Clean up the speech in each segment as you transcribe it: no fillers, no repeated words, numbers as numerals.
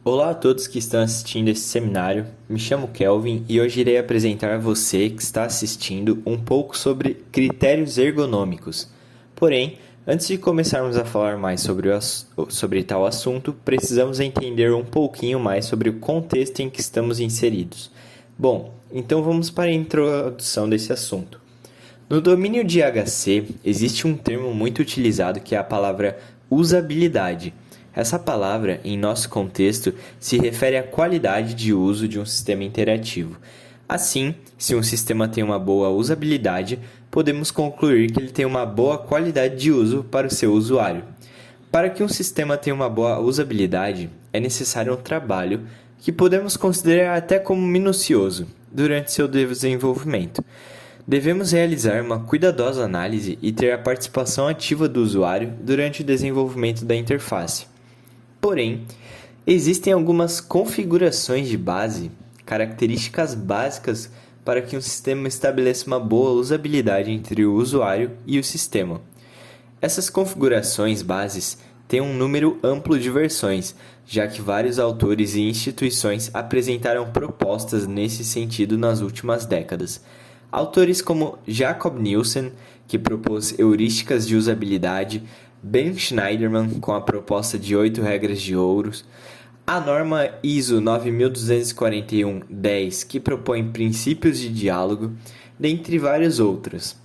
Olá a todos que estão assistindo esse seminário. Me chamo Kelvin e hoje irei apresentar a você que está assistindo um pouco sobre critérios ergonômicos. Porém, antes de começarmos a falar mais sobre tal assunto, precisamos entender um pouquinho mais sobre o contexto em que estamos inseridos. Bom, então vamos para a introdução desse assunto. No domínio de HC, existe um termo muito utilizado que é a palavra usabilidade. Essa palavra, em nosso contexto, se refere à qualidade de uso de um sistema interativo. Assim, se um sistema tem uma boa usabilidade, podemos concluir que ele tem uma boa qualidade de uso para o seu usuário. Para que um sistema tenha uma boa usabilidade, é necessário um trabalho que podemos considerar até como minucioso durante seu desenvolvimento. Devemos realizar uma cuidadosa análise e ter a participação ativa do usuário durante o desenvolvimento da interface. Porém, existem algumas configurações de base, características básicas para que um sistema estabeleça uma boa usabilidade entre o usuário e o sistema. Essas configurações bases têm um número amplo de versões, já que vários autores e instituições apresentaram propostas nesse sentido nas últimas décadas. Autores como Jakob Nielsen, que propôs heurísticas de usabilidade, Ben Shneiderman, com a proposta de 8 regras de ouro, a norma ISO 9241-10, que propõe princípios de diálogo, dentre vários outros.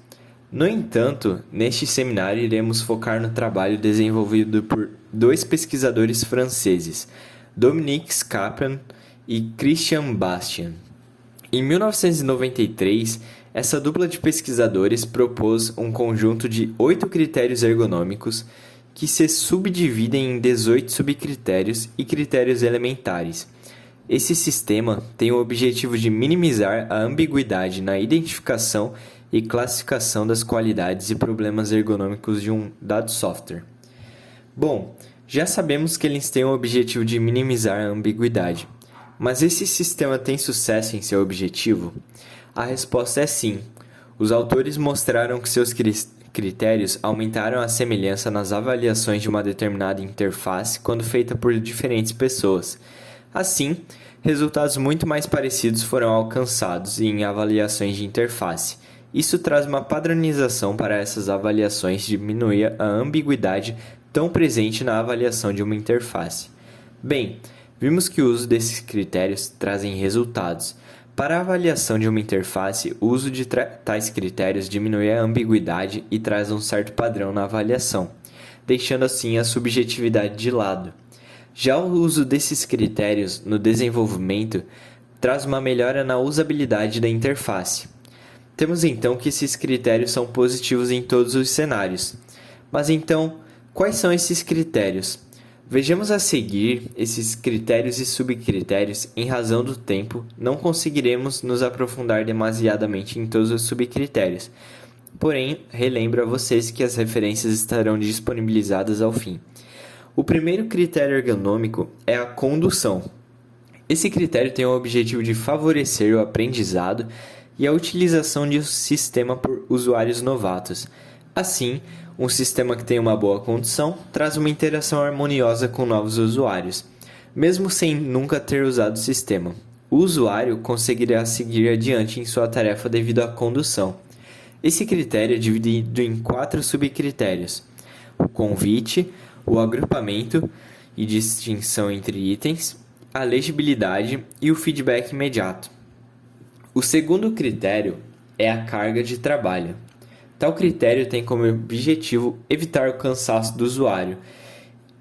No entanto, neste seminário iremos focar no trabalho desenvolvido por dois pesquisadores franceses, Dominique Scapin e Christian Bastian. Em 1993, essa dupla de pesquisadores propôs um conjunto de 8 critérios ergonômicos que se subdividem em 18 subcritérios e critérios elementares. Esse sistema tem o objetivo de minimizar a ambiguidade na identificação e classificação das qualidades e problemas ergonômicos de um dado software. Bom, já sabemos que eles têm o objetivo de minimizar a ambiguidade. Mas esse sistema tem sucesso em seu objetivo? A resposta é sim. Os autores mostraram que seus critérios aumentaram a semelhança nas avaliações de uma determinada interface quando feita por diferentes pessoas. Assim, resultados muito mais parecidos foram alcançados em avaliações de interface. Isso traz uma padronização para essas avaliações e diminui a ambiguidade tão presente na avaliação de uma interface. Bem, vimos que o uso desses critérios trazem resultados. Para a avaliação de uma interface, o uso de tais critérios diminui a ambiguidade e traz um certo padrão na avaliação, deixando assim a subjetividade de lado. Já o uso desses critérios no desenvolvimento traz uma melhora na usabilidade da interface. Temos então que esses critérios são positivos em todos os cenários. Mas então, quais são esses critérios? Vejamos a seguir esses critérios e subcritérios. Em razão do tempo, não conseguiremos nos aprofundar demasiadamente em todos os subcritérios. Porém, relembro a vocês que as referências estarão disponibilizadas ao fim. O primeiro critério ergonômico é a condução. Esse critério tem o objetivo de favorecer o aprendizado e a utilização de um sistema por usuários novatos. Assim, um sistema que tem uma boa condução traz uma interação harmoniosa com novos usuários, mesmo sem nunca ter usado o sistema. O usuário conseguirá seguir adiante em sua tarefa devido à condução. Esse critério é dividido em 4 subcritérios: o convite, o agrupamento e distinção entre itens, a legibilidade e o feedback imediato. O segundo critério é a carga de trabalho. Tal critério tem como objetivo evitar o cansaço do usuário.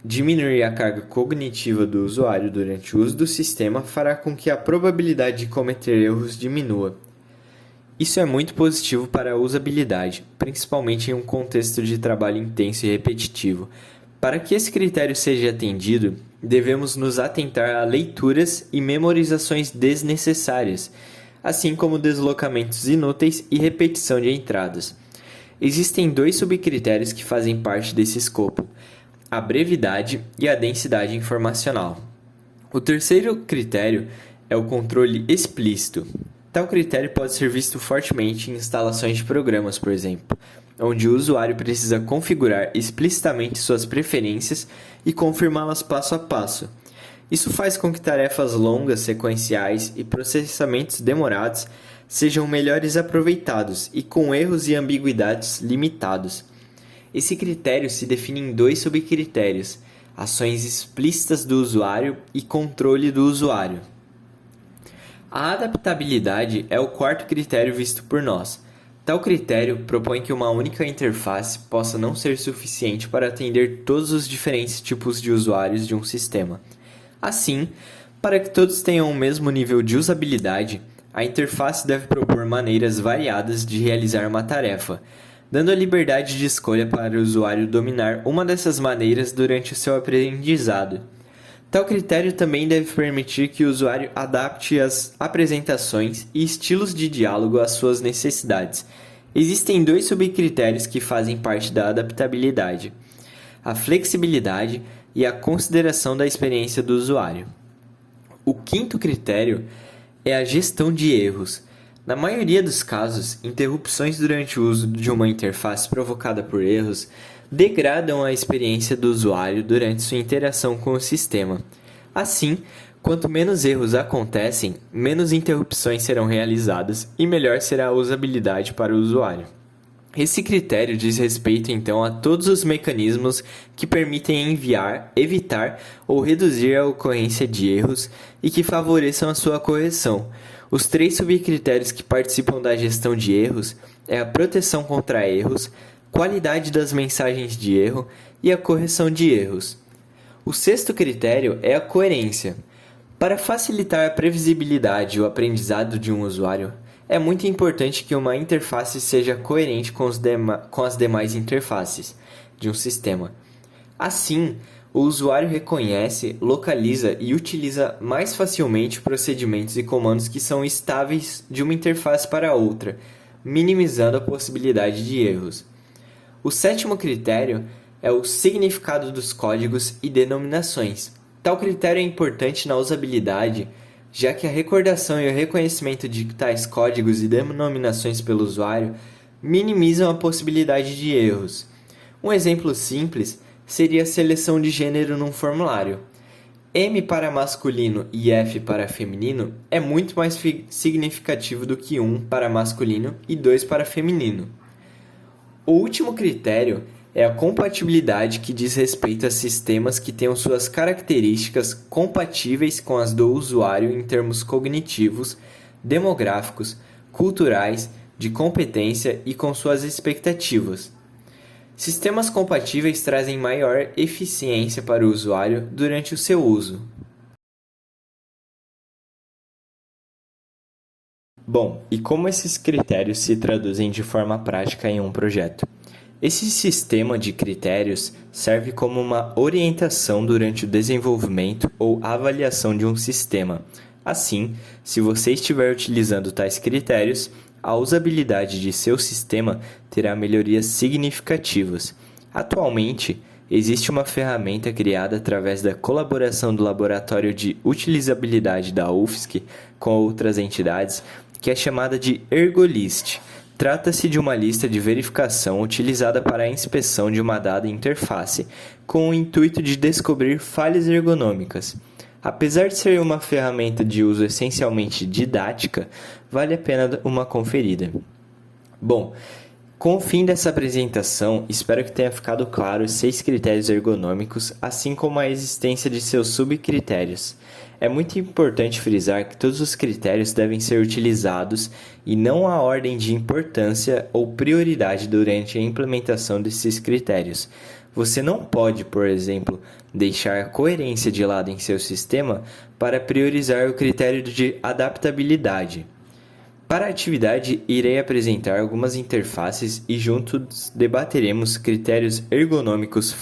Diminuir a carga cognitiva do usuário durante o uso do sistema fará com que a probabilidade de cometer erros diminua. Isso é muito positivo para a usabilidade, principalmente em um contexto de trabalho intenso e repetitivo. Para que esse critério seja atendido, devemos nos atentar a leituras e memorizações desnecessárias, assim como deslocamentos inúteis e repetição de entradas. Existem 2 subcritérios que fazem parte desse escopo: a brevidade e a densidade informacional. O terceiro critério é o controle explícito. Tal critério pode ser visto fortemente em instalações de programas, por exemplo, onde o usuário precisa configurar explicitamente suas preferências e confirmá-las passo a passo. Isso faz com que tarefas longas, sequenciais e processamentos demorados sejam melhores aproveitados e com erros e ambiguidades limitados. Esse critério se define em dois subcritérios: ações explícitas do usuário e controle do usuário. A adaptabilidade é o quarto critério visto por nós. Tal critério propõe que uma única interface possa não ser suficiente para atender todos os diferentes tipos de usuários de um sistema. Assim, para que todos tenham o mesmo nível de usabilidade, a interface deve propor maneiras variadas de realizar uma tarefa, dando a liberdade de escolha para o usuário dominar uma dessas maneiras durante o seu aprendizado. Tal critério também deve permitir que o usuário adapte as apresentações e estilos de diálogo às suas necessidades. Existem dois subcritérios que fazem parte da adaptabilidade: a flexibilidade e a consideração da experiência do usuário. O quinto critério é a gestão de erros. Na maioria dos casos, interrupções durante o uso de uma interface provocada por erros degradam a experiência do usuário durante sua interação com o sistema. Assim, quanto menos erros acontecem, menos interrupções serão realizadas e melhor será a usabilidade para o usuário. Esse critério diz respeito então a todos os mecanismos que permitem enviar, evitar ou reduzir a ocorrência de erros e que favoreçam a sua correção. Os três subcritérios que participam da gestão de erros é a proteção contra erros, qualidade das mensagens de erro e a correção de erros. O sexto critério é a coerência. Para facilitar a previsibilidade e o aprendizado de um usuário, é muito importante que uma interface seja coerente com as demais interfaces de um sistema. Assim, o usuário reconhece, localiza e utiliza mais facilmente procedimentos e comandos que são estáveis de uma interface para outra, minimizando a possibilidade de erros. O sétimo critério é o significado dos códigos e denominações. Tal critério é importante na usabilidade, já que a recordação e o reconhecimento de tais códigos e denominações pelo usuário minimizam a possibilidade de erros. Um exemplo simples seria a seleção de gênero num formulário. M para masculino e F para feminino é muito mais significativo do que 1 para masculino e 2 para feminino. O último critério é a compatibilidade, que diz respeito a sistemas que tenham suas características compatíveis com as do usuário em termos cognitivos, demográficos, culturais, de competência e com suas expectativas. Sistemas compatíveis trazem maior eficiência para o usuário durante o seu uso. Bom, e como esses critérios se traduzem de forma prática em um projeto? Esse sistema de critérios serve como uma orientação durante o desenvolvimento ou avaliação de um sistema. Assim, se você estiver utilizando tais critérios, a usabilidade de seu sistema terá melhorias significativas. Atualmente, existe uma ferramenta criada através da colaboração do Laboratório de Utilizabilidade da UFSC com outras entidades, que é chamada de Ergolist. Trata-se de uma lista de verificação utilizada para a inspeção de uma dada interface, com o intuito de descobrir falhas ergonômicas. Apesar de ser uma ferramenta de uso essencialmente didática, vale a pena uma conferida. Bom, com o fim dessa apresentação, espero que tenha ficado claro os 6 critérios ergonômicos, assim como a existência de seus subcritérios. É muito importante frisar que todos os critérios devem ser utilizados e não há ordem de importância ou prioridade durante a implementação desses critérios. Você não pode, por exemplo, deixar a coerência de lado em seu sistema para priorizar o critério de adaptabilidade. Para a atividade, irei apresentar algumas interfaces e juntos debateremos critérios ergonômicos